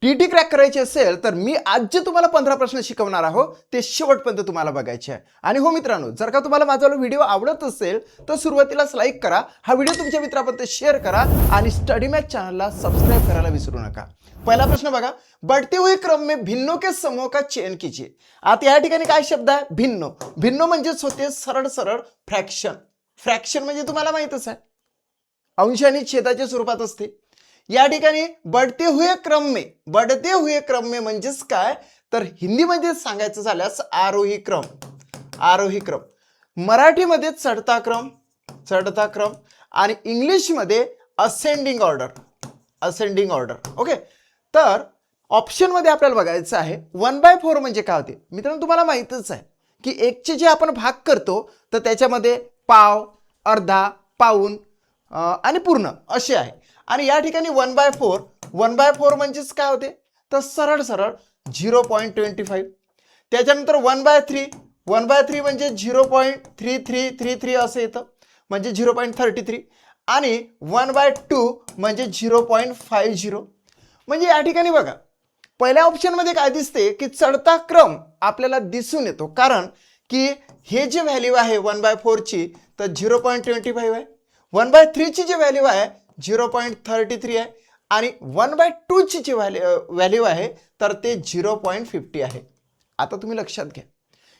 TT crack करायची असेल तर मी आज जे तुम्हाला 15 प्रश्न शिकवणार आहोत ते शेवटपर्यंत तुम्हाला बघायचे आहे. आणि हो मित्रांनो, जर का तुम्हाला माझा व्हिडिओ आवडत असेल तर सुरुवातीलाच लाईक करा, हा व्हिडिओ तुमच्या मित्रांपर्यंत शेअर करा आणि स्टडी मॅथ चॅनलला सबस्क्राइब करायला विसरू नका. पहिला प्रश्न बघा, बढ़ते हुए क्रम में भिन्नों के समूह का चयन कीजिए. आता या ठिकाणी काय शब्द आहे? भिन्न. भिन्न म्हणजेच होते सरळ सरळ फ्रॅक्शन. फ्रॅक्शन म्हणजे तुम्हाला माहितच आहे, अंश आणि छेदाच्या स्वरूपात असते. या ठिकाणी बढ़ते हुए क्रम में म्हणजेच काय, तर हिंदीमध्ये सांगायचं झाल्यास आरोही क्रम. आरोही क्रम. मराठीमध्ये चढता क्रम आणि इंग्लिशमध्ये असेंडिंग ऑर्डर. ओके, तर ऑप्शन मध्ये आपल्याला बघायचं आहे 1/4 म्हणजे काय होते. मित्रांनो, तुम्हाला माहितच आहे की एकचे जे आपण भाग करतो तर त्याच्यामध्ये पाव, अर्धा, पाऊण आणि पूर्ण असे आहे. आणि या ठिकाणी 1/4 म्हणजेच काय होते, तर सरळ सरळ 0.25. त्याच्यानंतर 1/3 म्हणजे 0.3333 असं येतं, म्हणजे 0.33. आणि 1/2 म्हणजे 0.50. म्हणजे या ठिकाणी बघा, पहिल्या ऑप्शनमध्ये काय दिसते की चढता क्रम आपल्याला दिसून येतो, कारण की हे जे व्हॅल्यू आहे 1/4 ची तर 0.25 आहे, 1/3 ची जी व्हॅल्यू आहे 0.33 आहे आणि 1/2 ची जी व्हॅल्यू आहे तर ते 0.50 आहे. आता तुम्ही लक्षात घ्या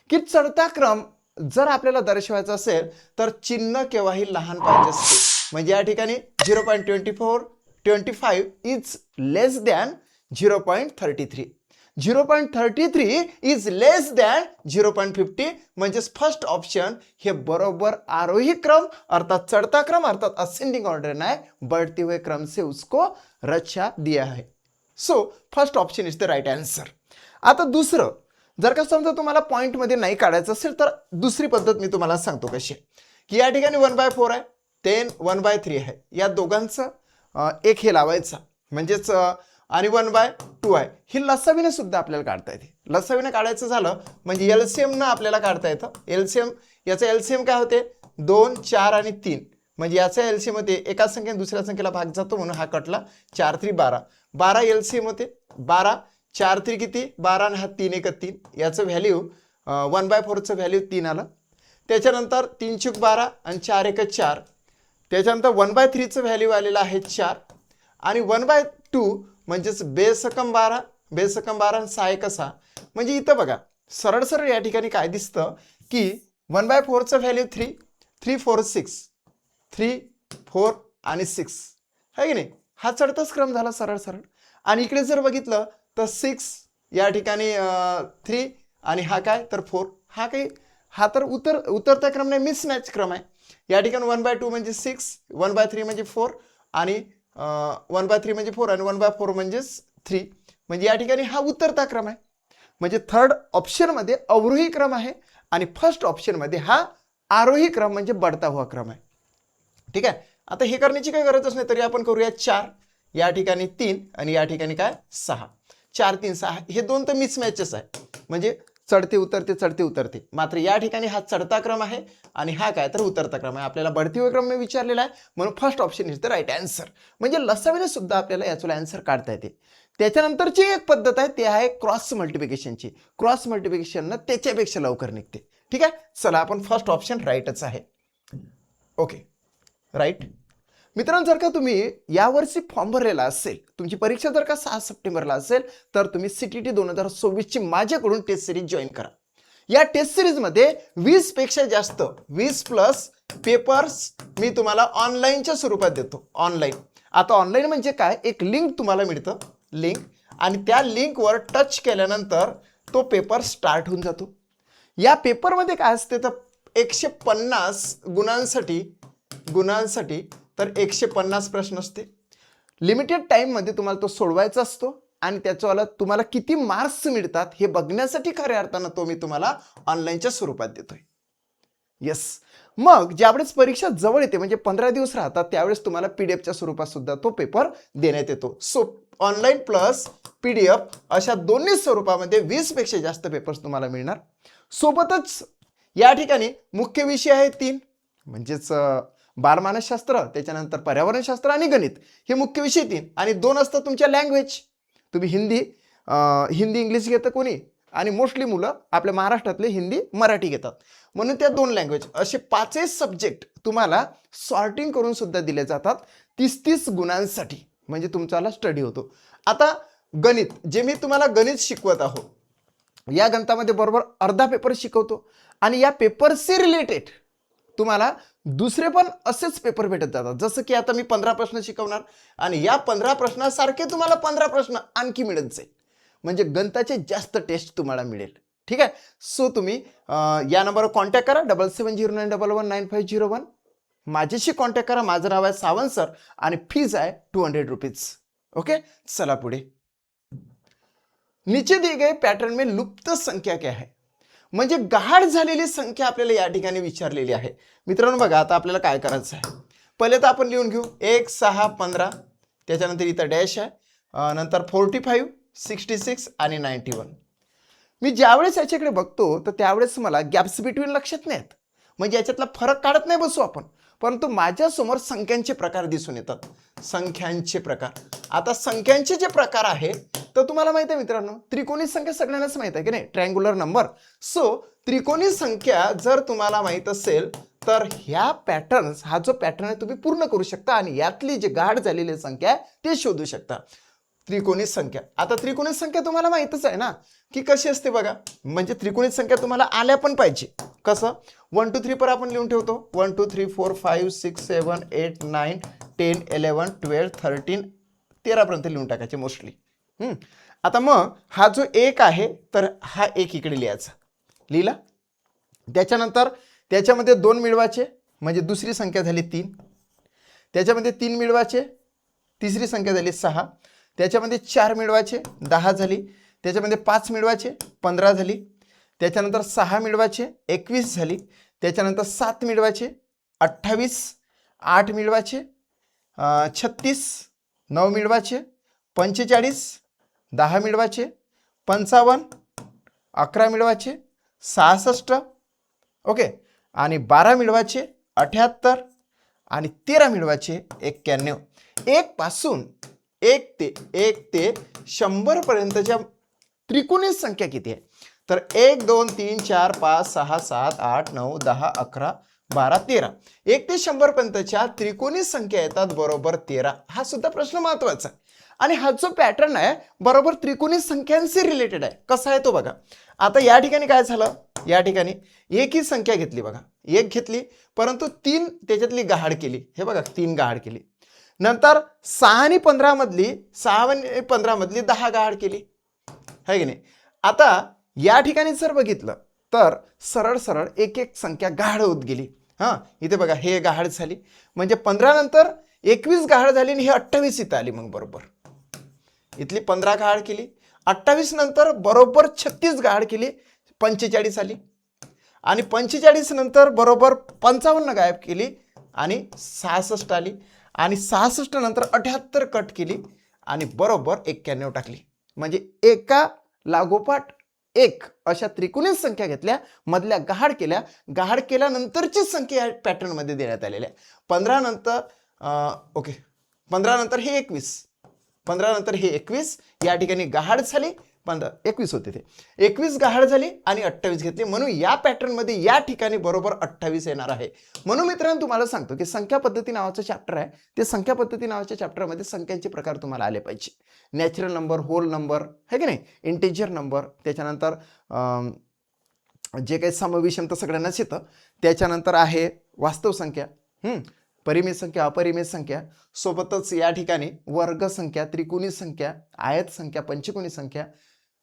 की चढता क्रम जर आपल्याला दर्शवायचा असेल तर चिन्ह केव्हाही लहान पाहिजे असते. म्हणजे या ठिकाणी 0.25 is less than 0.33. 0.33 is less than 0.50 म्हणजेच फर्स्ट ऑप्शन हे बरोबर आरोही क्रम अर्थात चढ़ता क्रम अर्थात असेंडिंग ऑर्डर नाही, बढ़ते हुए क्रम से उसको रचा दिया है. So first option is the right answer. आता दुसरं, जर का समजा तुम्हाला पॉइंट मध्ये नाही काढायचं असेल तर दुसरी पद्धत मी तुम्हाला सांगतो कशी, की या ठिकाणी 1/4 आहे, 1/3 आहे, या दोघांचं एक हे लावायचा म्हणजेच आणि 1/2 आहे. ही लसावीने सुद्धा आपल्याला काढता येते. लसावीने काढायचं झालं म्हणजे एलसीएम न आपल्याला काढता येतं. एलसीएम, याचं एलसीएम काय होते, 2, 4 आणि 3. म्हणजे याचा एलसीएम होते, एका संख्येने दुसऱ्या संख्येला भाग जातो म्हणून हा कटला. 4 3 12, 12 एलसीएम होते 12. 4 3 किती, 12 आणि हा 3 1 3. याचं व्हॅल्यू 1/4चं व्हॅल्यू 3 आलं. त्याच्यानंतर 3 चूक 12 आणि 4 1 4. त्याच्यानंतर 1/3चं व्हॅल्यू आलेलं आहे 4 आणि 1/2 म्हणजेच बेसकम 12 आणि 6 1 6. म्हणजे इथं बघा सरळ सरळ या ठिकाणी काय दिसतं की 1/4चं व्हॅल्यू 3, 3 4 6, 3 4 आणि 6 आहे की नाही. हा चढताच क्रम झाला सरळ सरळ. आणि इकडे जर बघितलं तर 6 या ठिकाणी 3 आणि हा काय तर 4. हा तर उतरता क्रम नाही, मिसमॅच क्रम आहे. या ठिकाणी 1/2 म्हणजे 6, 1/3 म्हणजे 4 आणि 1/3 म्हणजे 4 आणि 1/4 म्हणजेच 3. म्हणजे या ठिकाणी हा उतरता क्रम आहे. म्हणजे थर्ड ऑप्शन मध्ये अवरोही क्रम आहे आणि फर्स्ट ऑप्शन मध्ये हा आरोही क्रम म्हणजे बढ़ता हुआ क्रम आहे. ठीक आहे. आता हे करण्याची काही गरजच नाही, तरी आपण करूया 4, या ठिकाणी 3 आणि या ठिकाणी काय 6. 4 3 6 हे दोन तर मिसमॅचेस आहे, म्हणजे चढते उतरते. मात्र या ठिकाणी हा चढता क्रम आहे आणि हा काय तर उतरता क्रम आहे. आपल्याला बढ़ते हुए क्रम में विचारलेला आहे म्हणून first option is the right answer. म्हणजे लसावीने सुद्धा आपल्याला याचं आन्सर काढता येते. त्याच्यानंतरची एक पद्धत आहे, ते आहे क्रॉस मल्टिप्लिकेशनची. क्रॉस मल्टिप्लिकेशन त्याच्यापेक्षा लवकर निघते. ठीक आहे, चला आपण फर्स्ट ऑप्शन राईटच आहे. Okay, right. मित्रांनो, जर का तुम्ही यावर्षी फॉर्म भरलेला असेल, तुमची परीक्षा जर का 6 सप्टेंबरला असेल तर तुम्ही सीटीटी 2024 ची माझ्याकडून टेस्ट सिरीज जॉईन करा. या टेस्ट सिरीज मध्ये 20 पेक्षा जास्त 20+ पेपर्स मी तुम्हाला ऑनलाईनच्या स्वरूपात देतो. ऑनलाईन. आता ऑनलाईन म्हणजे काय, एक लिंक तुम्हाला मिळतं, लिंक, आणि त्या लिंकवर टच केल्यानंतर तो पेपर स्टार्ट होऊन जातो. या पेपरमध्ये काय असते तर 150 गुणांसाठी तर 150 प्रश्न असते. लिमिटेड टाइम मध्ये तुम्हाला तो सोडवायचा असतो आणि त्याच्यावाला तुम्हाला किती मार्क्स मिळतात हे बघण्यासाठी खऱ्या अर्थानं तो मी तुम्हाला ऑनलाईनच्या स्वरूपात देतोय. येस. मग ज्यावेळेस परीक्षा जवळ येते म्हणजे 15 दिवस राहतात त्यावेळेस तुम्हाला पीडीएफच्या स्वरूपात सुद्धा तो पेपर देण्यात येतो. सो ऑनलाईन प्लस पीडीएफ अशा दोन्ही स्वरूपामध्ये 20 पेक्षा जास्त पेपर्स तुम्हाला मिळणार. सोबतच या ठिकाणी मुख्य विषय आहे 3, म्हणजेच बालमानसशास्त्र, त्याच्यानंतर पर्यावरणशास्त्र आणि गणित, हे मुख्य विषय 3 आणि 2 असतात तुमच्या लँग्वेज. तुम्ही हिंदी इंग्लिश घेतं कोणी, आणि मोस्टली मुलं आपल्या महाराष्ट्रातले हिंदी मराठी घेतात, म्हणून त्या 2 लँग्वेज असे 5 सब्जेक्ट तुम्हाला सॉर्टिंग करून सुद्धा दिले जातात 30-30 गुणांसाठी, म्हणजे तुमचाला स्टडी होतो. आता गणित, जे मी तुम्हाला गणित शिकवत आहो, या गणितामध्ये बरोबर अर्धा पेपर शिकवतो, आणि या पेपरशी रिलेटेड तुम्हाला दुसरे पण असेच पेपर भेटत जातात. जसं की आता मी 15 प्रश्न शिकवणार, आणि या 15 प्रश्नासारखे तुम्हाला 15 प्रश्न आणखी मिळत जाईल, म्हणजे गणिताचे जास्त टेस्ट तुम्हाला मिळेल. ठीक आहे. सो तुम्ही या नंबरवर कॉन्टॅक्ट करा, 7709119501. माझ्याशी कॉन्टॅक्ट करा. माझं नाव आहे सावंत सर, आणि फीज आहे 200 रुपीज. ओके, चला पुढे. नीचे दिए गए पैटर्न में लुप्त संख्या क्या है, म्हणजे गहाळ झालेली संख्या आपल्याला या ठिकाणी विचारलेली आहे. मित्रांनो बघा, आता आपल्याला काय करायचं आहे, पहिले तर आपण लिहून घेऊ 1, 6, 15, त्याच्यानंतर इथं डॅश आहे, नंतर 45, 66 आणि 91. मी ज्यावेळेस याच्याकडे बघतो तर त्यावेळेस मला गॅप्स बिटवीन लक्षात नाहीत, म्हणजे याच्यातला फरक काढत नाही बसू आपण, परंतु माझ्यासमोर संख्यांचे प्रकार दिसून येतात. संख्यांचे प्रकार, आता संख्यांचे जे प्रकार आहे तर तुम्हाला माहिती आहे मित्रांनो, त्रिकोणी संख्या सगळ्यांनाच माहित आहे की नाही, ट्रायंग्युलर नंबर. सो त्रिकोणी संख्या जर तुम्हाला माहित असेल तर ह्या पॅटर्न्स, हा जो पॅटर्न आहे तुम्ही पूर्ण करू शकता, आणि यातली जी गाढ झालेली संख्या आहे ते शोधू शकता. त्रिकोणी संख्या, आता त्रिकोणी संख्या तुम्हाला माहितच आहे ना की कशी असते बघा, म्हणजे त्रिकोणी संख्या तुम्हाला आल्या पण पाहिजे. कसं, 1 2 3 पर आपण लिहून ठेवतो, 1 2 3 4 5 6 7 8 9 10 11 12 13 13 पर्यंत लिहून टाकायचे मोस्टली. आता मग हा जो 1 आहे तर हा 1 इकडे लिहायचा, लिहिला. त्याच्यानंतर त्याच्यामध्ये 2 मिळवायचे, म्हणजे दुसरी संख्या झाली 3. त्याच्यामध्ये 3 मिळवायचे, तिसरी संख्या झाली 6. त्याच्यामध्ये 4 मिळवायचे, 10 झाली. त्याच्यामध्ये 5 मिळवायचे, 15 झाली. त्याच्यानंतर 6 मिळवायचे, 21 झाली. त्याच्यानंतर 7 मिळवायचे, 28. 8 मिळवायचे, 36. 9 मिळवायचे, 45. 10 मिळवायचे, 55. 11 मिळवायचे, 66. ओके, आणि 12 मिळवायचे, 78. आणि 13 मिळवायचे, 91. 1 पासून 1 ते 100 पर्यंतच्या त्रिकोणी संख्या किती आहे, तर 1 2 3 4 5 6 7 8 9 10 11 12 13. 1 ते 100 पर्यंतच्या त्रिकोणी संख्या येतात बरोबर 13. हा सुद्धा प्रश्न महत्वाचा आहे, आणि हा जो पॅटर्न आहे बरोबर त्रिकोणी संख्यांशी रिलेटेड आहे. कसा आहे तो बघा. आता या ठिकाणी काय झालं, या ठिकाणी एक ही संख्या घेतली बघा, 1 घेतली, परंतु 3 त्याच्यातली गहाड केली. हे बघा, 3 गहाड केली. नंतर 6 आणि 15 मधली 10 गहाड केली, है की नाही. आता या ठिकाणी जर बघितलं तर सरळ सरळ एक एक संख्या गहाड होत गेली. इथे बघा, हे गहाड झाली, म्हणजे 15 नंतर 21 गहाड झाली, आणि हे 28 इथं आली. मग बरोबर इथली 15 गहाड केली, 28 नंतर बरोबर 36 गहाड केली, 45 आली, आणि 45 नंतर बरोबर 55 गायब केली, आणि 66 आली, आणि 66 नंतर 78 कट केली, आणि बरोबर 91 टाकली. म्हणजे एका लागोपाठ एक अशा त्रिकोणी संख्या घेतल्या, मधल्या गहाड केल्या, गहाड केल्यानंतरची संख्या या पॅटर्न मध्ये देण्यात आलेल्या. 15 नंतर 15 नंतर हे 21, 15 नंतर हे 21, या ठिकाणी गहाड झाली, 21 होते ते, 21 गहाड झाली, आणि 28 घेतली, म्हणून या पॅटर्न मध्ये या ठिकाणी बरोबर 28 येणार आहे. म्हणून मित्रांनो तुम्हाला सांगतो की संख्या पद्धती नावाचं चॅप्टर आहे, ते संख्या पद्धती नावाच्या चॅप्टरमध्ये संख्यांचे प्रकार तुम्हाला आले पाहिजे. नॅचरल नंबर, होल नंबर, है की नाही, इंटिजर नंबर, त्याच्यानंतर जे काही समविषम तर सगळ्यांनाच येतं. त्याच्यानंतर आहे वास्तव संख्या, परिमित संख्या, अपरिमित संख्या, सोबतच या ठिकाणी वर्ग संख्या, त्रिकोणी संख्या, आयत संख्या, पंचकोनी संख्या,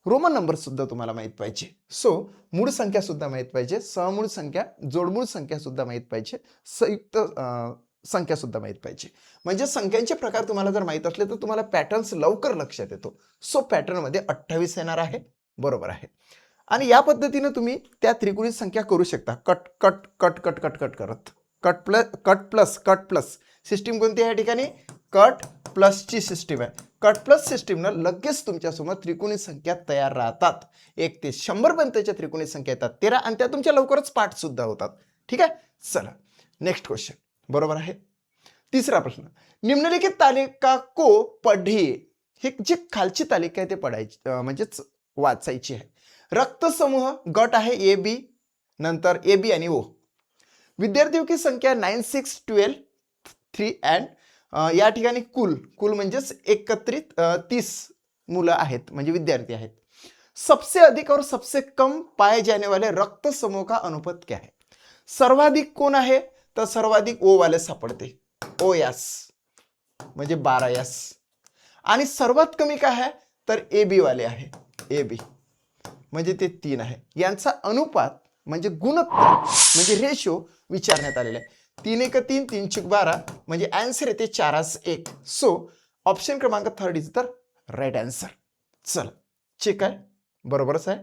रोमन नंबर सुद्धा तुम्हाला माहित पाहिजे. सो मूळ संख्या सुद्धा माहित पाहिजे, सहमूळ संख्या, जोडमूळ संख्या सुद्धा माहित पाहिजे, संयुक्त संख्या सुद्धा माहित पाहिजे. म्हणजे संख्यांचे प्रकार तुम्हाला जर माहित असले तर तुम्हाला पॅटर्न्स लवकर लक्षात येतो. सो पॅटर्न मध्ये 28 येणार आहे, बरोबर आहे. आणि या पद्धतीने तुम्ही त्या त्रिकोणी संख्या करू शकता, cut cut cut cut cut cut करत. कट प्लस सिस्टीम कोणती आहे या ठिकाणी, कट प्लसची सिस्टीम आहे. कट प्लस सिस्टीमनं लगेच तुमच्यासमोर त्रिकोणी संख्या तयार राहतात. 1 ते 100 पर्यंतच्या त्रिकोणी संख्या येतात 13, आणि त्या तुमच्या लवकरच पाठ सुद्धा होतात. ठीक आहे, चला नेक्स्ट क्वेश्चन. बरोबर आहे. तिसरा प्रश्न, निम्नलिखित तालिका को पढ़िए. हे जी खालची तालिका आहे ते पडायची म्हणजेच वाचायची आहे. रक्तसमूह गट आहे ए बी, नंतर ए बी आणि ओ. विद्यार्थियों की संख्या 9 6 12 3 अँड या ठिकाणी कुल म्हणजेच एकत्रित 30 मुलं आहेत म्हणजे विद्यार्थी आहेत. सबसे अधिक और सबसे कम पाए जाने वाले रक्त समूह का अनुपात क्या है? सर्वाधिक कोण आहे तर सर्वाधिक ओ वाले सापडते, ओ एस म्हणजे 12 एस. आणि सर्वात कमी काय आहे तर ए बी वाले आहे, ए बी म्हणजे ते 3 आहे. यांचा अनुपात म्हणजे गुणोत्तर म्हणजे रेशो विचारण्यात आलेला आहे. 3 1 3 3 6 12 म्हणजे आन्सर येते 4:1. सो ऑप्शन क्रमांक 3 इज द राईट आन्सर. चला चेक आहे, बरोबरच आहे.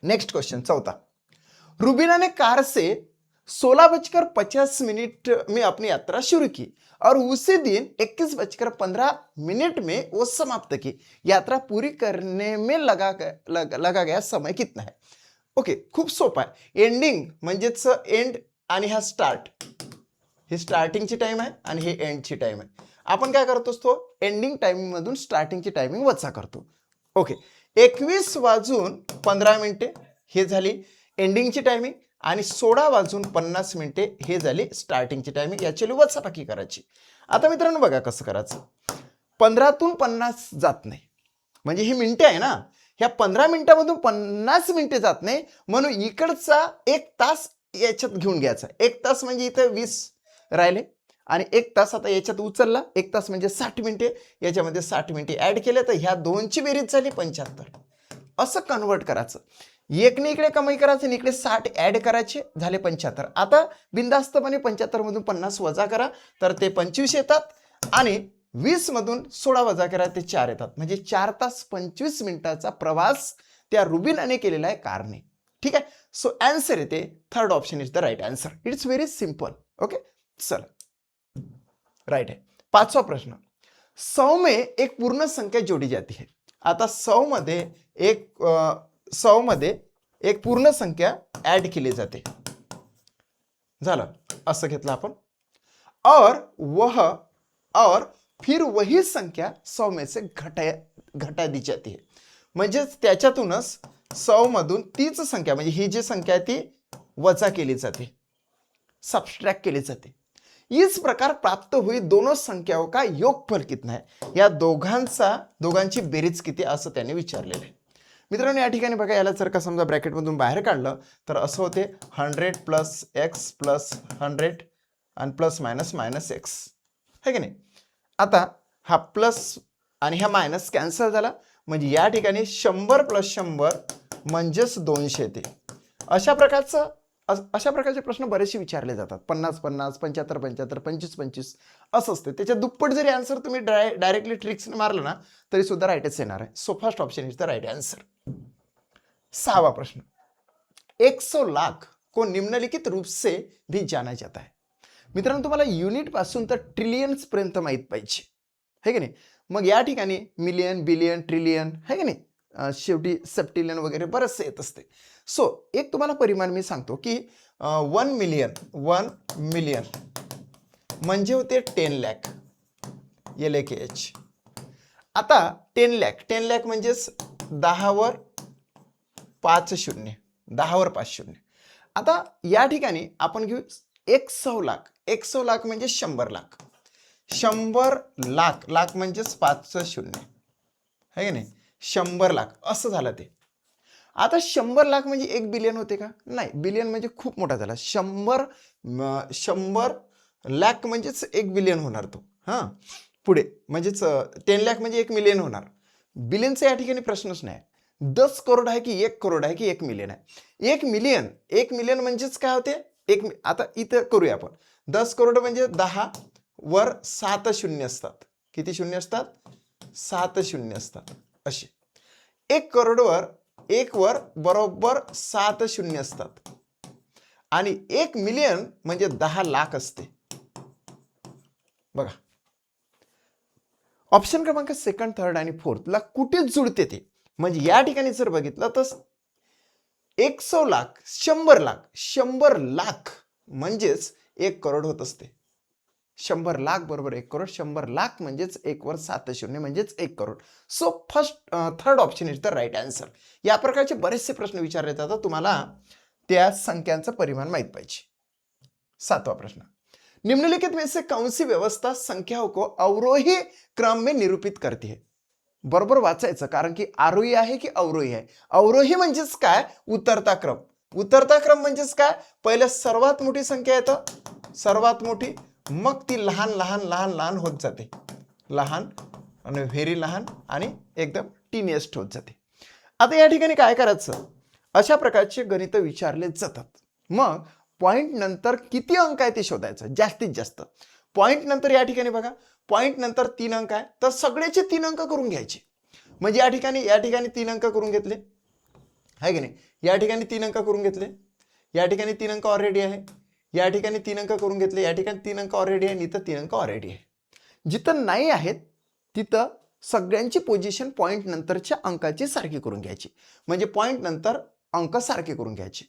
Next question 4. रुबीना ने कार से 16:50 में अपनी यात्रा शुरू की और उसी दिन 21:15 में वो समाप्त की. यात्रा पूरी करने में लगा गया समय कितना है? ओके, खूप सोपा आहे. एंडिंग म्हणजेच एंड आणि हा स्टार्ट, ही स्टार्टिंगची टाइम आहे आणि हे एंडची टाइम आहे. आपण काय करतो तो एंडिंग टाइमिंग मधून स्टार्टिंगची टायमिंग वजा करतो. ओके, 21:15 हे झाली एंडिंगची टायमिंग आणि 16:50 हे झाली स्टार्टिंगची टायमिंग. याची वजाबाकी करायची. आता मित्रांनो बघा कसं करायचं. 15तून 50 जात नाही म्हणजे ही मिनिटे आहे ना, ह्या 15 मिनिटामधून 50 मिनिटे जात नाही म्हणून इकडचा 1 तास याच्यात घेऊन घ्यायचा. 1 तास म्हणजे इथं 20 राहिले आणि 1 तास आता याच्यात उचलला. 1 तास म्हणजे 60 मिनिटे, याच्यामध्ये 60 मिनिटे ऍड केले तर ह्या दोनची बेरीज झाली 75. असं कन्वर्ट करायचं. एकने इकडे कमाई करायचं आणि इकडे 60 ऍड करायचे, झाले 75. आता बिनधास्तपणे 75 मधून 50 वजा करा तर ते 25 येतात आणि 20 मधून 16 वजा करा ते 4 येतात. म्हणजे 4 तास 25 मिनिटाचा प्रवास त्या रुबीनाने केलेला आहे कारने. ठीक आहे. सो आन्सर येते 3rd option is the right answer. It's very simple. Okay, चला राइट है. 5वां प्रश्न. 100 में एक पूर्ण संख्या जोड़ी जाती है. आता 100 मध्ये एक पूर्ण संख्या ऍड केली जाते. झालं, असं घेतलं आपण. और फिर वही संख्या 100 में से घटा दी जाती है. म्हणजेच त्याच्यातूनच 100 मधून तीच संख्या म्हणजे ही जी संख्या आहे ती वजा केली जाते, सबट्रैक्ट केली जाते. इस प्रकार प्राप्त हुई दोनों संख्याओं का योगफल कितना है? या दोघांची बेरीज किती असं त्यांनी विचारलेलं आहे. मित्रांनो या ठिकाणी बघा, याला जर का समजा ब्रॅकेटमधून बाहेर काढलं तर असं होते 100 + x + 100 आणि प्लस मायनस x है की नाही. आता हा प्लस आणि हा मायनस कॅन्सल झाला म्हणजे या ठिकाणी 100 + 100 म्हणजेच 200 येते. अशा प्रकारचे प्रश्न बरेचसे विचारले जातात. 50 50 75 75 25 25 असं असते. त्याच्या दुप्पट जरी आन्सर तुम्ही डायरेक्टली ट्रिक्सने मारलं ना तरी सुद्धा राईटच येणार आहे. So first option is the right answer. 6वां प्रश्न. 100 लाख को निम्नलिखित रूप से भी जाना जाता है. मित्रांनो तुम्हाला युनिट पासून तर ट्रिलियन्स पर्यंत माहित पाहिजे है की नाही. मग या ठिकाणी मिलियन, बिलियन, ट्रिलियन है की नाही, शेवटी सेप्टिलियन वगैरे बरचसे येत असते. सो एक तुम्हाला परिमाण मी सांगतो की 1 मिलियन म्हणजे होते 10 लाख LAKH. आता 10 लाख म्हणजेच 10वर 5 शून्य, 10वर 5 शून्य. आता या ठिकाणी आपण घेऊ 100 लाख. 100 लाख म्हणजे 100 लाख. 100 लाख म्हणजेच 5 शून्य है की नाही, 100 लाख असं झालं ते. आता 100 लाख म्हणजे 1 बिलियन होते का? नाही, बिलियन म्हणजे खूप मोठा झाला. 100 लाख म्हणजेच 1 बिलियन होणार तो. हां, पुढे म्हणजेच 10 लाख म्हणजे 1 मिलियन होणार. बिलियनचा या ठिकाणी प्रश्नच नाही. 10 करोड आहे की 1 करोड आहे की 1 मिलियन आहे. 1 मिलियन म्हणजेच काय होते आता इथं करूया आपण. 10 करोड म्हणजे 10 वर 7 शून्य असतात. किती शून्य असतात? 7 शून्य असतात असे. 1 करोडवर 1 वर बरोबर 7 शून्य असतात आणि 1 मिलियन म्हणजे 10 लाख असते. बघा ऑप्शन क्रमांक 2nd, 3rd आणि 4th ला कुठेच जुळते ते. म्हणजे या ठिकाणी जर बघितलं तर 100 लाख 100 लाख म्हणजेच 1 करोड होत असते. 100 लाख बरोबर 1 करोड. 100 लाख म्हणजेच 1 वर 7 शून्य म्हणजेच 1 crore. So third option is the right answer. या प्रकारचे बरेचसे प्रश्न विचारले जातात, तुम्हाला त्या संख्यांचं परिमाण माहित पाहिजे. 7वां प्रश्न, निम्नलिखित में से कौन सी व्यवस्था संख्याओं को अवरोही क्रम में निरूपित करती है? बरोबर वाचायचं, कारण की आरोही आहे की अवरोही आहे. अवरोही म्हणजेच काय? उतरता क्रम. उतरता क्रम म्हणजेच काय? पहिले सर्वात मोठी संख्या येतं, सर्वात मोठी, मग ती लहान लहान लहान लहान होत जाते, लहान आणि व्हेरी लहान आणि एकदम टीनियस्ट होत जाते. आता या ठिकाणी काय करायचं? अशा प्रकारचे गणित विचारले जातात. मग पॉइंट नंतर किती अंक आहे ते शोधायचं जास्तीत जास्त. पॉइंट नंतर या ठिकाणी बघा, पॉइंट नंतर 3 अंक आहे, तर सगळ्याचे 3 अंक करून घ्यायचे. म्हणजे या ठिकाणी 3 अंक करून घेतले आहे की नाही, या ठिकाणी 3 अंक करून घेतले, या ठिकाणी 3 अंक ऑलरेडी आहे, या ठिकाणी 3 अंक करून घेतले, या ठिकाणी 3 अंक ऑलरेडी आहे, इथं 3 अंक ऑलरेडी आहे. जिथं नाही आहेत तिथं सगळ्यांची पोझिशन पॉइंट नंतरच्या अंकाची सारखी करून घ्यायची. म्हणजे पॉइंट नंतर अंक सारखे करून घ्यायचे.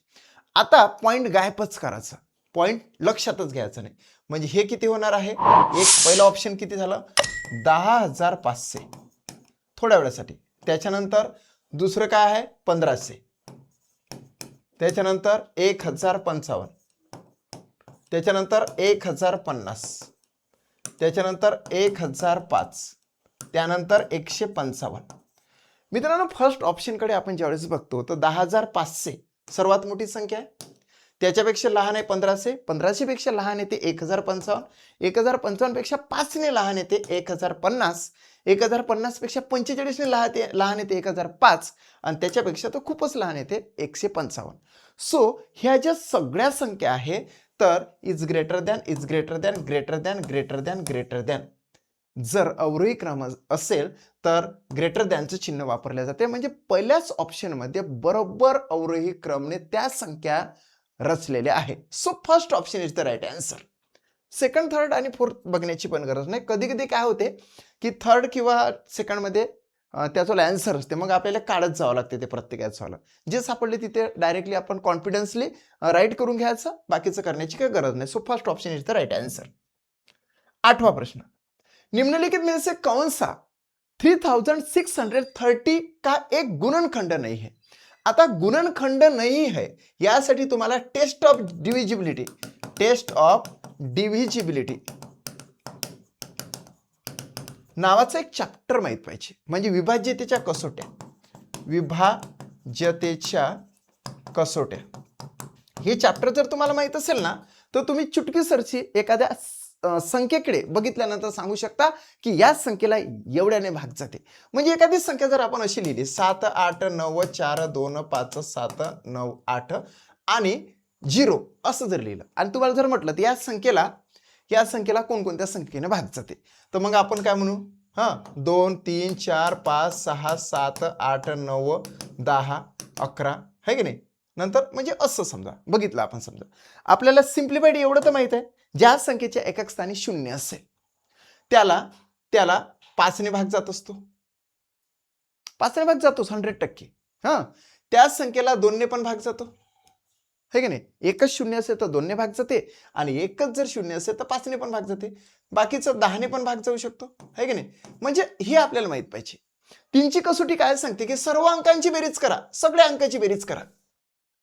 आता पॉइंट गायबच करायचा, पॉइंट लक्षातच घ्यायचं नाही. म्हणजे हे किती होणार आहे? एक पहिला ऑप्शन किती झालं? 10,500 थोड्या वेळासाठी. त्याच्यानंतर दुसरं काय आहे? 1500. त्याच्यानंतर 1055. त्याच्यानंतर 1050. त्याच्यानंतर 1005. त्यानंतर 155. मित्रांनो, फर्स्ट ऑप्शनकडे आपण ज्यावेळेस बघतो तर 10,500 सर्वात मोठी संख्या आहे. त्याच्यापेक्षा लहान आहे 1500. 1500 पेक्षा लहान येते 1055. 1055 पेक्षा 5 ने लहान येते 1050. 1050 पेक्षा 45 ने लहान येते 1005. आणि त्याच्यापेक्षा तो खूपच लहान येते 155. सो ह्या ज्या सगळ्या संख्या आहे तर is greater than, is greater than, greater than, greater than, greater than. जर अवरोही क्रम असेल तर ग्रेटर दॅनचं चिन्ह वापरले जाते. म्हणजे पहिल्याच ऑप्शनमध्ये बरोबर अवरोही क्रमने त्या संख्या रचलेल्या आहे. So first option is the right answer. Second, third आणि फोर्थ बघण्याची पण गरज नाही. कधी कधी काय होते की थर्ड किंवा सेकंडमध्ये त्याचं आन्सर असते, मग आपल्याला काढत जावं लागते ते प्रत्येकाचं वाला. जे सापडले तिथे डायरेक्टली आपण कॉन्फिडन्सली राईट करून घ्यायचं, बाकीचं करण्याची काही गरज नाही. So first option is the right answer. 8वां प्रश्न, निम्नलिखित में से कौन सा 3630 का एक गुणनखंड नहीं है? आता गुणनखंड नहीं है यासाठी तुम्हाला test of divisibility, test of divisibility नावाचा एक चॅप्टर माहित पाहिजे. म्हणजे विभाज्यतेच्या कसोट्या, विभाज्यतेच्या कसोट्या हे चॅप्टर जर तुम्हाला माहित असेल ना, तर तुम्ही चुटकीसरशी एखाद्या संख्येकडे बघितल्यानंतर सांगू शकता की या संख्येला एवढ्याने भाग जाते. म्हणजे एखादी संख्या जर आपण अशी लिहिली 7, 8, 9, 4, 2, 5, 7, 9, 8 आणि 0 असं जर लिहिलं आणि तुम्हाला जर म्हटलं तर या संख्येला कोणकोणत्या संख्येने भाग जाते, तर मग आपण काय म्हणू? 2, 3, 4, 5, 6, 7, 8, 9, 10, 11 है की नाही. नंतर म्हणजे असं समजा बघितलं आपण, समजा आपल्याला सिम्प्लिफाईड एवढं तर माहित आहे, ज्या संख्येच्या एकक स्थानी 0 असेल त्याला 5 ने भाग जात असतो, 5 ने भाग जातोच 100%. त्या संख्येला 2 ने पण भाग जातो है की नाही. एकच 0 असेल तर 2 ने भाग जाते आणि एकच जर 0 असेल तर 5 ने पण भाग जाते, बाकीचं 10 ने पण भाग जाऊ शकतो है की नाही. म्हणजे हे आपल्याला माहित पाहिजे. 3ची कसोटी काय सांगते की सर्व अंकांची बेरीज करा, सगळ्या अंकाची बेरीज करा,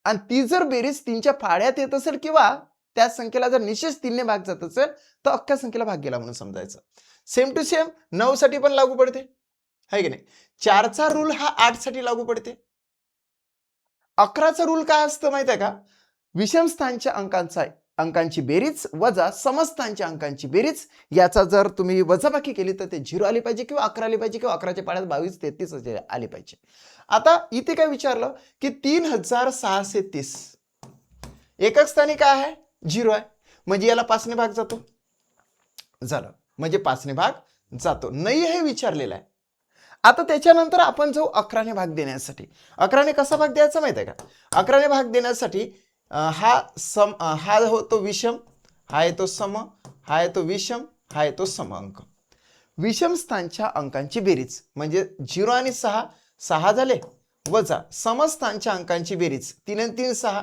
आणि ती जर बेरीज 3च्या पाड्यात येत असेल किंवा त्या संख्येला जर निश्चित 3 ने भाग जात असेल तर अख्ख्या संख्येला भाग गेला म्हणून समजायचं. सेम टू सेम 9 साठी पण लागू पडते है की नाही. 4चा रूल हा 8 साठी लागू पडते. 11चा रूल काय असतं माहित आहे का? विषम स्थानच्या अंकांची बेरीज वजा समस्थानच्या अंकांची बेरीज, याचा जर तुम्ही वजाबाकी केली तर ते 0 आली पाहिजे किंवा 11 आली पाहिजे किंवा 11च्या पाड्यात 22, 33 आली पाहिजे. आता इथे काय विचारलं की 3630 एकक स्थानी काय आहे? 0 आहे. म्हणजे याला 5 ने भाग जातो, झालं. म्हणजे 5 ने भाग जातो नाही हे विचारलेलं आहे. आता त्याच्यानंतर आपण जाऊ 11 ने भाग देण्यासाठी. 11 ने कसा भाग द्यायचा माहित आहे का? 11 ने भाग देण्यासाठी हा होतो विषम, हा येतो सम, हा येतो विषम, हा येतो सम अंक. विषम स्थानच्या अंकांची बेरीज म्हणजे 0 आणि 6 झाले, वजा समस्थानच्या अंकांची बेरीज 3 आणि 3 6,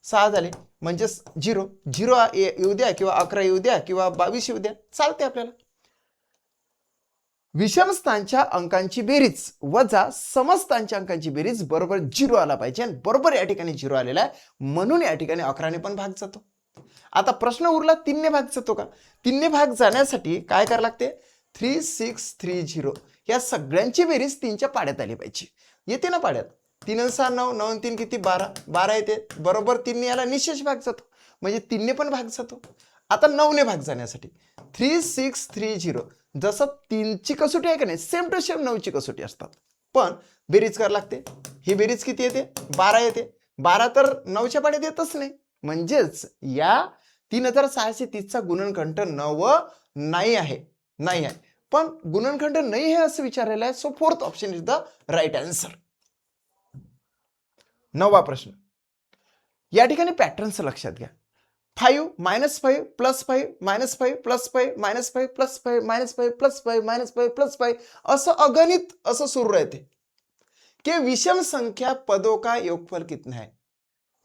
6 झाले म्हणजे 0 0 येऊ द्या किंवा 11 येऊ द्या किंवा 22 येऊ द्या, चालते आपल्याला. विषमस्थांच्या अंकांची बेरीज वजा समस्थांच्या अंकांची बेरीज बरोबर 0 आला पाहिजे आणि बरोबर या ठिकाणी 0 आलेला आहे म्हणून या ठिकाणी 11 ने पण भाग जातो. आता प्रश्न उरला 3 ने भाग जातो का? 3 ने भाग जाण्यासाठी काय करावं लागते? 3 6 3 0 या सगळ्यांची बेरीज 3च्या पाड्यात आली पाहिजे. येते ना पाड्यात? 3 आणि 6 9 9 आणि 3 किती 12 12 येते बरोबर. 3 ने याला निशेष भाग जातो म्हणजे 3 ने पण भाग जातो. आता 9 ने भाग जाण्यासाठी 3 6 3 0 जसं 3 ची कसोटी आहे का नाही सेम टू सेम 9 ची कसोटी असतात पण बेरीज करावी लागते. ही बेरीज किती येते? 12 येते. 12 तर 9च्या पाड्यात येतच नाही म्हणजेच या 3630 चा गुणनखंड 9 नाही आहे. पण गुणनखंड नाही आहे असं विचारलेलं आहे. So fourth option is the right answer. 9वा प्रश्न. या ठिकाणी पॅटर्नचं लक्षात घ्या. 5 -5 +5 -5 +5 -5 +5 -5 +5 -5 +5 असं अगणित असं सुरू राहते की विषम संख्या पदों का योगफल कितना है?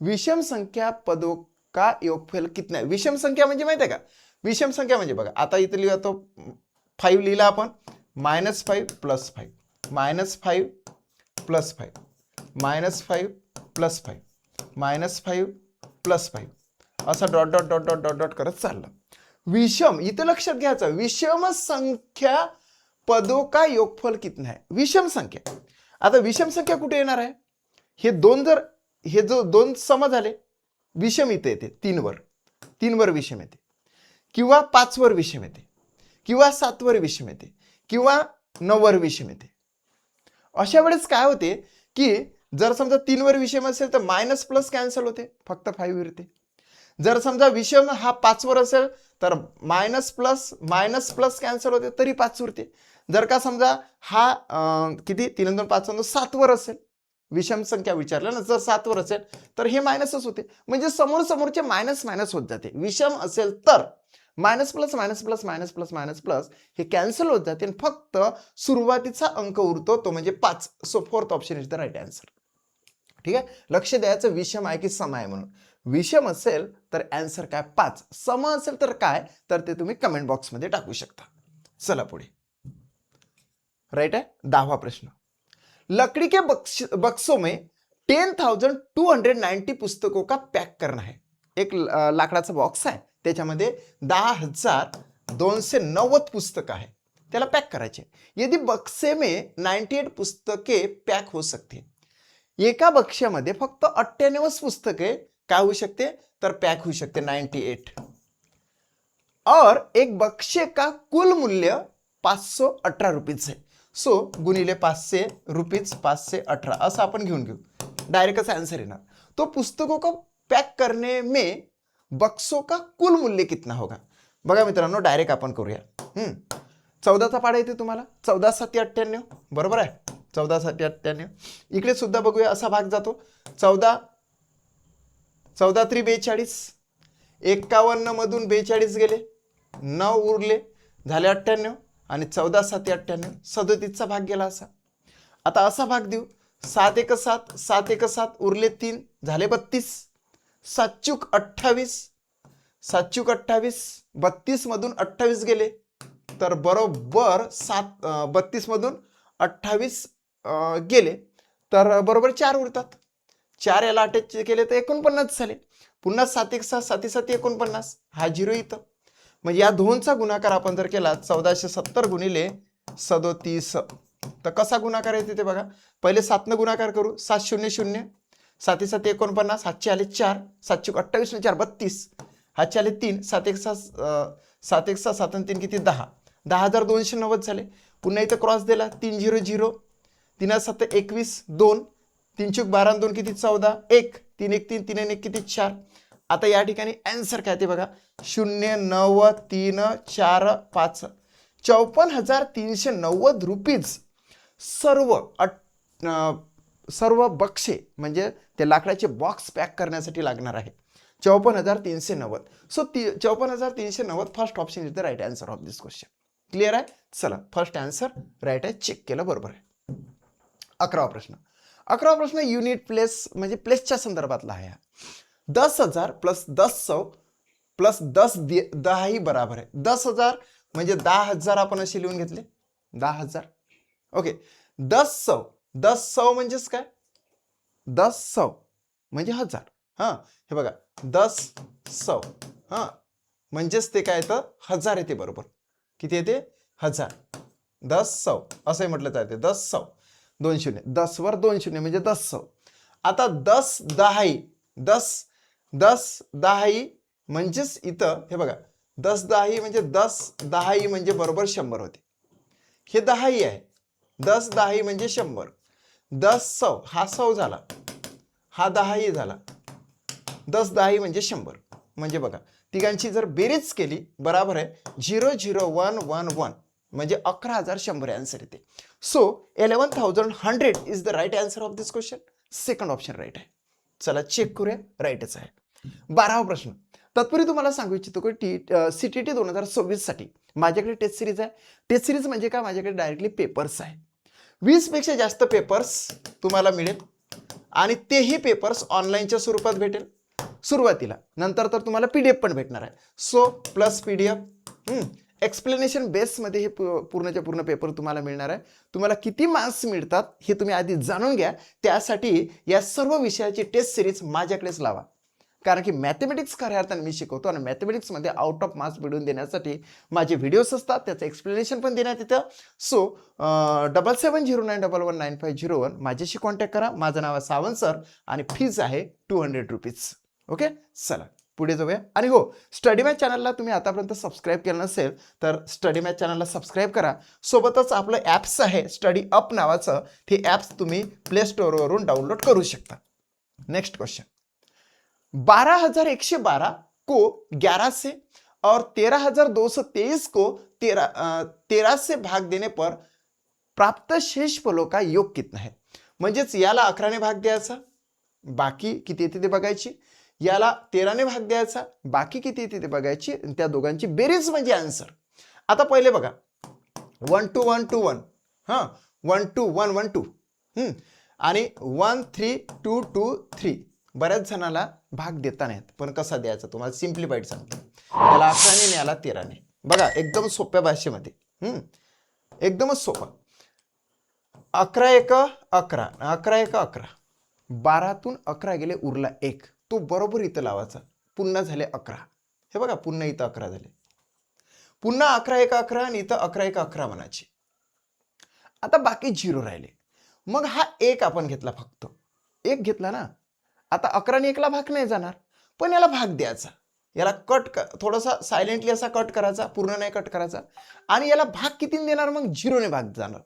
विषम संख्या पदों का योगफल कितना है? विषम संख्या म्हणजे माहिती आहे का? विषम संख्या म्हणजे बघा आता इथे लिहितो 5 लिहिला आपण -5 +5 -5 +5 -5 +5 -5 असा dot dot dot dot dot dot करत चाललं. विषम इथे लक्षात घ्यायचं विषम संख्या पदों का योगफल कितना है? विषम संख्या. आता विषम संख्या कुठे येणार आहे? हे दोन जर हे जो दोन सम झाले विषम इथे येते 3 वर विषम येते किंवा 5 वर विषम येते किंवा 7 वर विषम येते किंवा 9 वर विषम येते. अशा वेळेस काय होते की जर समजा 3 वर विषम असेल तर मायनस प्लस कॅन्सल होते फक्त 5 उरते. जर समजा विषम हा 5 वर असेल तर मायनस प्लस कॅन्सल होते तरी 5 उरते. जर का समजा हा किती 3 2 5 2 7 वर असेल विषम संख्या विचारलं ना जर 7 वर असेल तर हे मायनसच होते म्हणजे समोरचे मायनस मायनस होत जाते. विषम असेल तर मायनस प्लस हे कॅन्सल होत जाते फक्त सुरुवातीचा अंक उरतो तो म्हणजे 5. So fourth option is the right answer. ठीक आहे लक्ष द्यायचं विषम आहे की सम आहे म्हणून. विषम असेल तर आन्सर काय 5 सम असेल तर काय तर ते तुम्ही कमेंट बॉक्स मध्ये टाकू शकता. चला पुढे राईट आहे. 10वा प्रश्न. लकड़ी के बक्सों में 10,290 पुस्तकों का पैक करना है. एक लाकडाचा बॉक्स आहे त्याच्यामध्ये 10,290 पुस्तक आहे त्याला पॅक करायचे. यदि बक्से में 98 पुस्तके पॅक हो सकते. एका बक्ष्यामध्ये फक्त 98 पुस्तके काय होऊ शकते तर पॅक होऊ शकते 98 और एक बक्से का कुल मूल्य 518 रुपीज है. सो गुणिले 500 रुपीज 518 असं आपण घेऊन घेऊ डायरेक्टच आंसर येणार. तो पुस्तकों को पैक करने में बक्सों का कुल मूल्य कितना होगा. बघा मित्रांनो डायरेक्ट आपण करूया. 14चा पाढा येते तुम्हाला 14 7 98 बरोबर आहे. 14 7 98 इकडे सुद्धा बघूया असा भाग जातो 14 14 3 42 51 मधून 42 गेले 9 उरले झाले 98 आणि 14 7 98 37चा भाग गेला असा. आता असा भाग देऊ 7 1 7 7 1 7 उरले 3 झाले 32 7 चूक 28 7 चूक 28 32 मधून 28 गेले तर बरोबर 32 मधून 28 गेले तर बरोबर 4 उरतात. 4 याला अटॅच केले तर 49 झाले. पुन्हा 7 1 6 7 7 49 हा 0 इथं म्हणजे या दोनचा गुणाकार आपण जर केला 1470 गुणिले 37 तर कसा गुणाकार येते ते बघा. पहिले 7 ने गुणाकार करू 7 0 0 7 7 49 हातचे आले 4 7 चूक 28 4 32 हातचे आले 3 7 1 6 7 1 6 7 3 किती 10 10,290 झाले. पुन्हा इथं क्रॉस दिला 3 0 0 3 7 21 2 3 चूक 12 2 किती 14 1 3 1 3 3 1 किती 4. आता या ठिकाणी आन्सर काय ते बघा 0 9 3 4 5 54,390 रुपीज सर्व बक्षे म्हणजे ते लाकडाचे बॉक्स पॅक करण्यासाठी लागणार आहे 54,390. So 54,390 first option is the right answer of this question. Clear आहे. चला फर्स्ट आन्सर राईट आहे चेक केलं बरोबर आहे. 11वा प्रश्न. 11वा प्रश्न युनिट प्लेस म्हणजे प्लेसच्या संदर्भातला आहे. 10,000 प्लस 10 प्लस 10 ही बराबर आहे 10,000 म्हणजे 10,000 आपण असे लिहून घेतले 10,000. ओके 10 म्हणजेच काय 10 म्हणजे 1000. हा हे बघा 10 हा म्हणजेच ते काय येतं 1000 येते बरोबर. किती येते 1000. 10 असंही म्हटलं जाते 10 2 शून्य 10 वर 2 शून्य म्हणजे 10. आता 10 10 म्हणजेच इथं हे बघा 10 म्हणजे 10 म्हणजे बरोबर 100 होते. हे 10 आहे 10 म्हणजे 100. 10 हा 100 झाला हा 10 झाला 10 म्हणजे 100 म्हणजे बघा तिघांची जर बेरीज केली बराबर आहे 00111 म्हणजे 11,100 आन्सर येते. So 11,100 is the right answer of this question. Second option right आहे. चला चेक करूया राईटच आहे. 12वा प्रश्न. तत्पूर्वी तुम्हाला सांगू इच्छितो की CTT 2026 साठी माझ्याकडे टेस्ट सिरीज आहे. टेस्ट सिरीज म्हणजे काय माझ्याकडे डायरेक्टली पेपर्स आहे. 20 पेक्षा जास्त पेपर्स तुम्हाला मिळेल आणि तेही पेपर्स ऑनलाईनच्या स्वरूपात भेटेल सुरुवातीला. नंतर तर तुम्हाला PDF पण भेटणार आहे. सो प्लस PDF एक्सप्लेनेशन बेसमध्ये हे पूर्णच्या पूर्ण पेपर तुम्हाला मिळणार आहे. तुम्हाला किती मार्क्स मिळतात हे तुम्ही आधी जाणून घ्या. त्यासाठी या सर्व विषयाची टेस्ट सिरीज माझ्याकडेच लावा. कारण की मॅथमॅटिक्स खऱ्या अर्थाने मी शिकवतो आणि मॅथमॅटिक्समध्ये आउट ऑफ मार्क्स मिळवून देण्यासाठी माझे व्हिडिओज असतात त्याचं एक्सप्लेनेशन पण देण्यात येतं. सो 7709119501 माझ्याशी कॉन्टॅक्ट करा. माझं नाव आहे सावंत सर आणि फीज आहे 200 रुपीज. ओके चला पुढे जाऊया. आणि हो स्टडी मॅथ चॅनलला तुम्ही आतापर्यंत सबस्क्राईब केलं नसेल तर स्टडी मॅथ चॅनलला सबस्क्राईब करा. सोबतच आपलं ॲप्स आहे स्टडी अप नावाचं ते ॲप्स तुम्ही प्ले स्टोअरवरून डाउनलोड करू शकता. Next question. 12,112 को 11 से और 13,223 को 13 से भाग देने पर प्राप्त शेष फलों का योग कितना है. म्हणजेच याला 11 ने भाग द्यायचा बाकी किती येते ते बघायची. याला 13 ने भाग द्यायचा बाकी किती येते ते बघायची. त्या दोघांची बेरीज म्हणजे आन्सर. आता पहिले बघा 1 2 1 2 1 हां 1 2 1 1 2 आणि 1 3 2 2 3. बऱ्याच जणाला भाग देता नाहीत पण कसा द्यायचा तुम्हाला सिम्प्लिफाईड सांगतो. याला 11 ने याला 13 ने. बघा एकदम सोप्या भाषेमध्ये एकदमच सोपा. 11 1 11 11 1 11 12तून 11 गेले उरला 1 तो बरोबर इथं लावायचा. पुन्हा झाले 11. हे बघा पुन्हा इथं 11 झाले. पुन्हा 11 1 11 आणि इथं 11 1 11 म्हणायचे. आता बाकी 0 राहिले. मग हा 1 आपण घेतला फक्त 1 घेतला ना. आता 11 ने 1ला भाग नाही जाणार पण याला भाग द्यायचा. याला कट थोडासा सायलेंटली असा कट करायचा पूर्ण नाही कट करायचा आणि याला भाग कितीने देणार मग 0 ने भाग जाणार.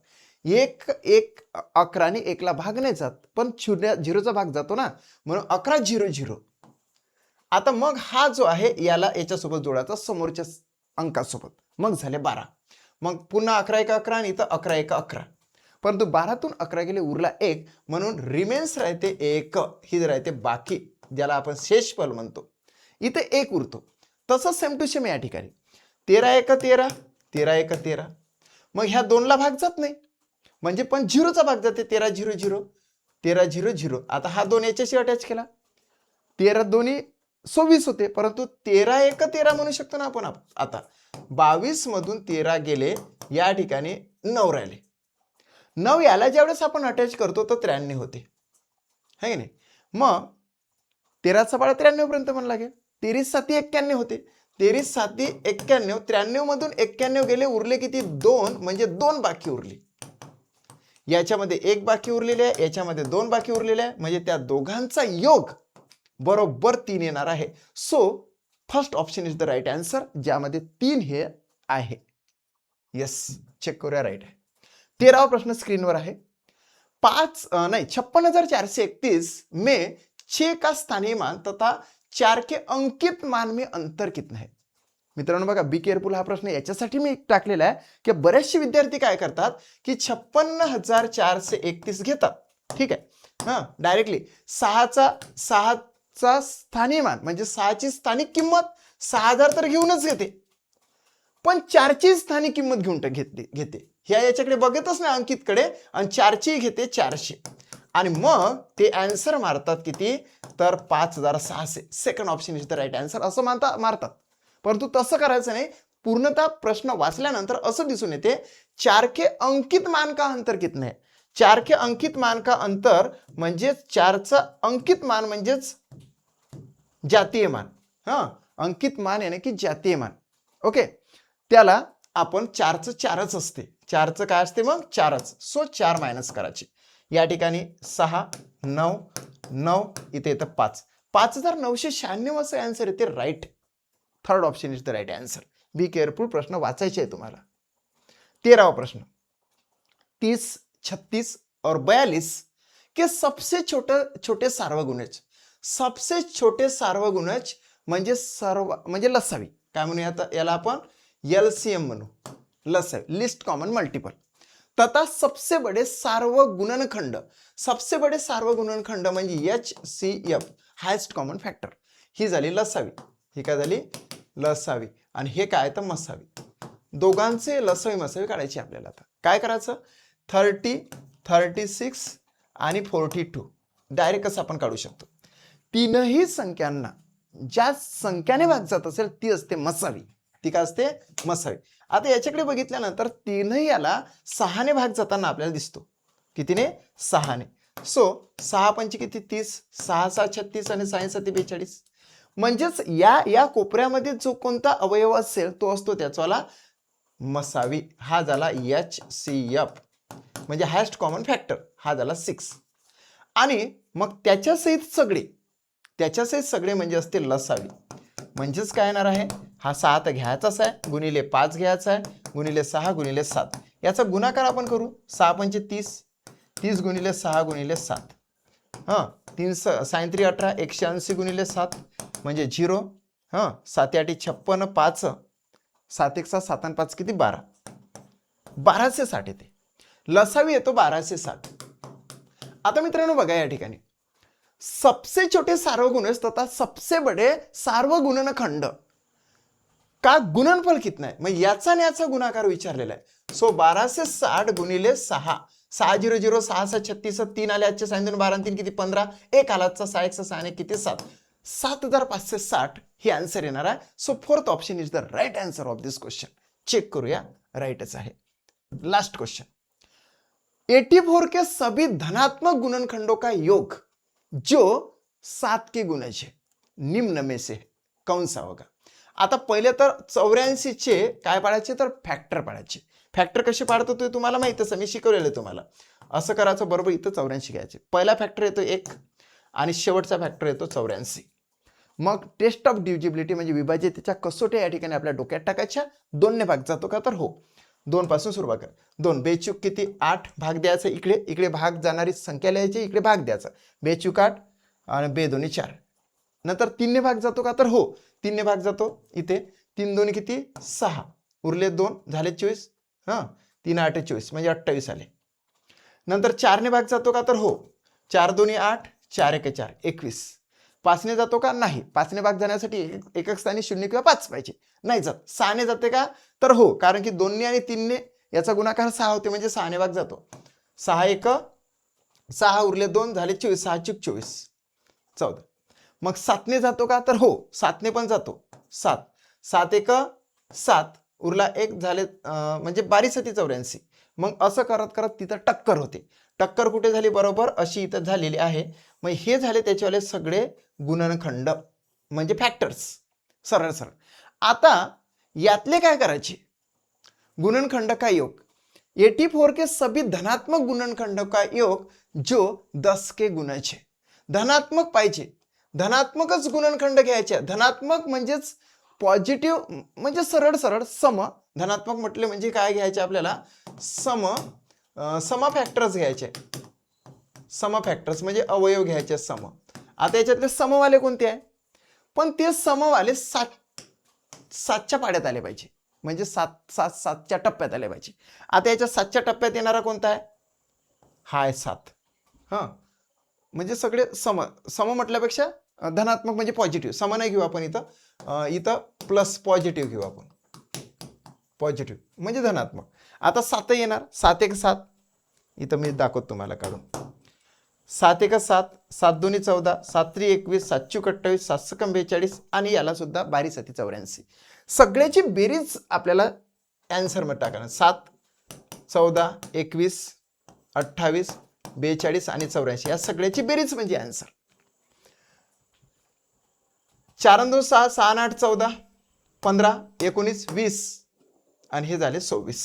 1 1 11 ने 1ला भाग नाही जात पण 0चा भाग जातो ना म्हणून 11 0 0. आता मग हा जो आहे याला याच्यासोबत जोडायचा समोरच्या अंकासोबत मग झाले 12. मग पुन्हा 11 1 11 आणि इथं 11 1 11. परंतु 12तून 11 गेले उरला 1 म्हणून रिमेन्स राहते 1 ही राहते बाकी ज्याला आपण शेषफल म्हणतो. इथे 1 उरतो. तसंच सेम टू सेम या ठिकाणी 13 1 13 13 1 13. मग ह्या 2ला भाग जात नाही म्हणजे पण 0चा भाग जाते 13 0 0 13 0 0. आता हा 2 याच्याशी अटॅच केला 13 दोन्ही 26 होते परंतु 13 1 13 म्हणू शकतो ना आपण. आता 22 मधून 13 गेले या ठिकाणी 9 राहिले. 9 याला ज्यावेळेस आपण अटॅच करतो तर 93 होते है की नाही. मग 13चा 12 93 पर्यंत म्हणा लागेल. 13 7 91 होते 13 7 91 93 मधून 91 गेले उरले किती 2 म्हणजे 2 बाकी उरली. याच्यामध्ये 1 बाकी उरलेले आहे याच्यामध्ये 2 बाकी उरलेले आहे म्हणजे त्या दोघांचा योग बरोबर 3 येणार आहे. So first option is the right answer ज्यामध्ये 3 हे आहे. येस चेक करूया राईट आहे. 13वा प्रश्न स्क्रीनवर आहे. 56,431 में 6 का स्थानीय मान तथा 4 के अंकित मान में अंतर कितना है. मित्रांनो बघा बी केअरफुल. हा प्रश्न याच्यासाठी मी टाकलेला आहे की बरेचसे विद्यार्थी काय करतात की 56,431 घेतात. ठीक आहे डायरेक्टली 6चा स्थानीय मान म्हणजे 6ची स्थानिक किंमत 6,000 तर घेऊनच घेते पण 4ची स्थानिक किंमत घेऊन घेते. ह्या याच्याकडे बघतच नाही अंकितकडे आणि 4ची घेते 400 आणि मग ते आन्सर मारतात किती तर 5600 second option is the right answer असं मारतात. परंतु तसं करायचं नाही. पूर्णतः प्रश्न वाचल्यानंतर असं दिसून येते 4 के अंकित मान का अंतर कितने है. 4 के अंकित मान का अंतर म्हणजेच 4चा अंकित मान म्हणजेच जातीय मान. अंकित मान याने की जातीय मान. ओके, त्याला आपण 4चं 4च असते. 4चं काय असते मग 4च. सो 4 मायनस करायचे. या ठिकाणी 6 9 9 इथे येतं 5. 5996 असं आन्सर येते right. Third option is the right answer. Be careful. प्रश्न वाचायचे आहे तुम्हाला. 13वा प्रश्न. 30 36 और 42 के सबसे छोटे सार्वगुणज. सबसे छोटे सार्वगुणज म्हणजे लसावी. काय म्हणूया याला आपण LCM म्हणू. लसावी, लिस्ट कॉमन मल्टिपल. तथा सबसे बड़े सार्वगुणनखंड. सबसे बड़े सार्वगुणनखंड म्हणजे HCF, हायेस्ट कॉमन फॅक्टर. ही झाली लसावी. ही काय झाली लसावी. आणि हे काय तर मसावी. दोघांचे लसावी मसावी काढायची आपल्याला. आता काय करायचं 30 36 आणि 42 डायरेक्ट कसं आपण काढू शकतो. तीनही संख्यांना ज्या संख्याने भाग जात असेल ती असते मसावी. ती काय असते मसावी. आता याच्याकडे बघितल्यानंतर तीनही याला 6ने भाग जाताना आपल्याला दिसतो. कितीने 6ने. सो 6 पंचे किती 30, 6 6 36 आणि 6 7 42. म्हणजेच या कोपऱ्यामध्ये जो कोणता अवयव असेल तो असतो त्याचाला मसावी. हा झाला HCF म्हणजे हायेस्ट कॉमन फॅक्टर. हा झाला 6. आणि मग त्याच्यासहित सगळे म्हणजे असते लसावी. म्हणजेच काय येणार आहे हा 7 घ्यायचाच आहे, गुणिले 5 घ्यायचा आहे, गुणिले 6 गुणिले 7. याचा गुणाकार आपण करू. 6 पंचे 30, 30 गुणिले 6 गुणिले 7. 3 6 3 18, 180 गुणिले 7 म्हणजे 0. 7 8 56, 5 7 1 7 7 5 किती 12. 1260 येते. लसावी येतो 1260. आता मित्रांनो बघा या ठिकाणी सबसे छोटे सार्वगुणज तथा सबसे बड़े सार्वगुणनखंड का गुणनफल कितना है. मग याचा आणि याचा गुणाकार विचारलेला आहे. सो 1260 गुणिले 6. 6 0 0 6 6 36, 3 आले आजचे 6 2 12 3 किती 15, 1 आला 6 1 6 आणि किती 7. 7560 हे आन्सर येणार आहे. So fourth option is the right answer of this question. Check करूया, राइटच आहे. Last question. 84 के सभी धनात्मक गुणनखंडों का योग जो 7 के गुणज है निम्न में से कौन सा होगा. आता पहिले तर 84 चे काय पाडायचे तर फॅक्टर पाडायचे. फॅक्टर कसे पाडत होते तुम्हाला माहितच आहे, मी शिकवलेलं तुम्हाला. असं करायचं बरोबर. इथं 84 घ्यायचे. पहिला फॅक्टर येतो 1 आणि शेवटचा फॅक्टर येतो 84. मग टेस्ट ऑफ डिव्हिजिबिलिटी म्हणजे विभाज्यतेच्या कसोट्या या ठिकाणी आपल्या डोक्यात टाकायच्या. 2 ने भाग जातो का तर हो. 2 पासून सुरुवात कर. 2 बेचूक किती 8 भाग द्यायचा. इकडे भाग जाणारी संख्या लिहायची, इकडे भाग द्यायचा. बेचूक 8 आणि बे दोन्ही 4. नंतर 3 ने भाग जातो का तर हो. 3 ने भाग जातो. इथे 3 2 किती 6 उरले 2 झाले 24. 3 8 24 म्हणजे 28 आले. नंतर 4 ने भाग जातो का तर हो. 4 2 8 4 1 4 21. 5 ने जातो का नाही. 5 ने भाग जाण्यासाठी एकक स्थानी 0 किंवा 5 पाहिजे. नाही जात. 6 ने जाते का तर हो, कारण की 2 ने आणि 3 ने याचा गुणाकार 6 होते म्हणजे 6 ने भाग जातो. 6 1 6 उरले 2 झाले 24. 6 चूक 24 14. मग 7 ने जातो का तर हो. 7 ने पण जातो. 7 7 1 7 उरला 1 झाले म्हणजे 12 7 84. मग असं करत करत तिथं टक्कर होते. टक्कर कुठे झाली बरोबर अशी इथं झालेली आहे. मग हे झाले त्याच्यावाले सगळे गुणनखंड म्हणजे फॅक्टर्स. सरळ सरळ. आता यातले काय करायचे गुणनखंड का योग. 84 के सभी धनात्मक गुणनखंड का योग जो 10 के गुणज है. धनात्मक पाहिजे. धनात्मकच गुणनखंड घ्यायचे. धनात्मक म्हणजेच पॉझिटिव्ह म्हणजे सरळ सरळ सम. धनात्मक म्हटले म्हणजे काय घ्यायचे आपल्याला सम फॅक्टर्स घ्यायचे. सम फॅक्टर्स म्हणजे अवयव घ्यायचे सम. आता याच्यातले समवाले कोणते आहे पण ते समवाले 7च्या पाड्यात आले पाहिजे. म्हणजे 7च्या टप्प्यात आले पाहिजे. आता याच्या 7च्या टप्प्यात येणारा कोणता आहे हा आहे 7. म्हणजे सगळे सम म्हटल्यापेक्षा धनात्मक म्हणजे पॉझिटिव्ह. सम नाही घेऊ आपण इथं प्लस पॉझिटिव्ह घेऊ आपण. पॉझिटिव्ह म्हणजे धनात्मक. आता 7 येणार. 7 1 7 इथं मी दाखवतो तुम्हाला काढून. 7 एक 7, 7 दोन्ही 14, 7 3 21, 7 चूक 28, 7 सकम 42 आणि याला सुद्धा बारीक 84. सगळ्याची बेरीज आपल्याला आन्सर मध्ये टाकायला 7 14 21 28 42 आणि 84 या सगळ्याची बेरीज म्हणजे आन्सर. 4 2 6 6 8 14 15 19 20 आणि हे झाले 26.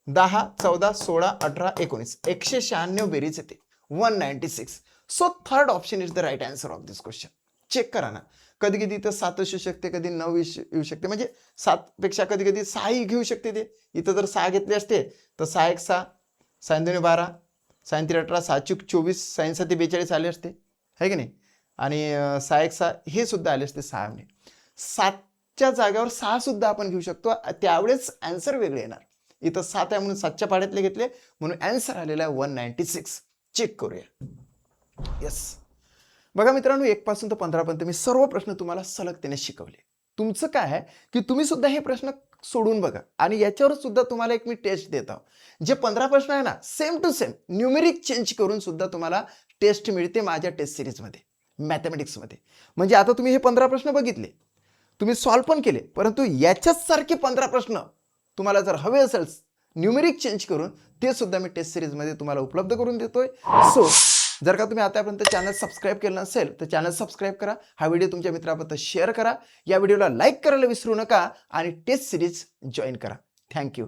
10 14 16 18 19 196 बेरीज येते 196. So third option is the right answer of this question. Check करा ना, कधी कधी इथं 7 असू शकते, कधी 9 येऊ शकते, म्हणजे 7 पेक्षा कधी कधी 6 घेऊ शकते. ते इथं जर 6 घेतले असते तर 6 1 6, 6 2 12, 6 3 18, 6 चूक 24, 6 7 42 आले असते, है की नाही. आणि 6 1 6 हे सुद्धा आले असते 6 ने. 7च्या जागेवर 6 सुद्धा आपण घेऊ शकतो, त्यावेळेस आन्सर वेगळे येणार. इथं 7 आहे म्हणून 7च्या पाड्यातले घेतले म्हणून आन्सर आलेला आहे 196. चेक करूया. येस, बघा मित्रांनो, 1 पासून तर 15 पर्यंत मी सर्व प्रश्न तुम्हाला सलगतेने शिकवले. तुमचं काय आहे की तुम्ही सुद्धा हे प्रश्न सोडून बघा आणि याच्यावर सुद्धा तुम्हाला एक मी टेस्ट देत आहो. जे 15 प्रश्न आहे ना, same to same numeric change करून सुद्धा तुम्हाला टेस्ट मिळते माझ्या टेस्ट सिरीजमध्ये मॅथमॅटिक्समध्ये. म्हणजे आता तुम्ही हे 15 प्रश्न बघितले, तुम्ही सॉल्व्ह पण केले, परंतु याच्याच सारखे 15 प्रश्न तुम्हाला जर हवे असेल न्यूमेरिक चेंज करून, ते सुद्धा मी टेस्ट सिरीजमध्ये तुम्हाला उपलब्ध करून देतोय. सो जर का तुम्ही आतापर्यंत चॅनल सबस्क्राईब केलं नसेल तर चॅनल सबस्क्राईब करा, हा व्हिडिओ तुमच्या मित्राबरोबर शेअर करा, या व्हिडिओला लाईक करायला विसरू नका आणि टेस्ट सिरीज जॉईन करा. थँक्यू.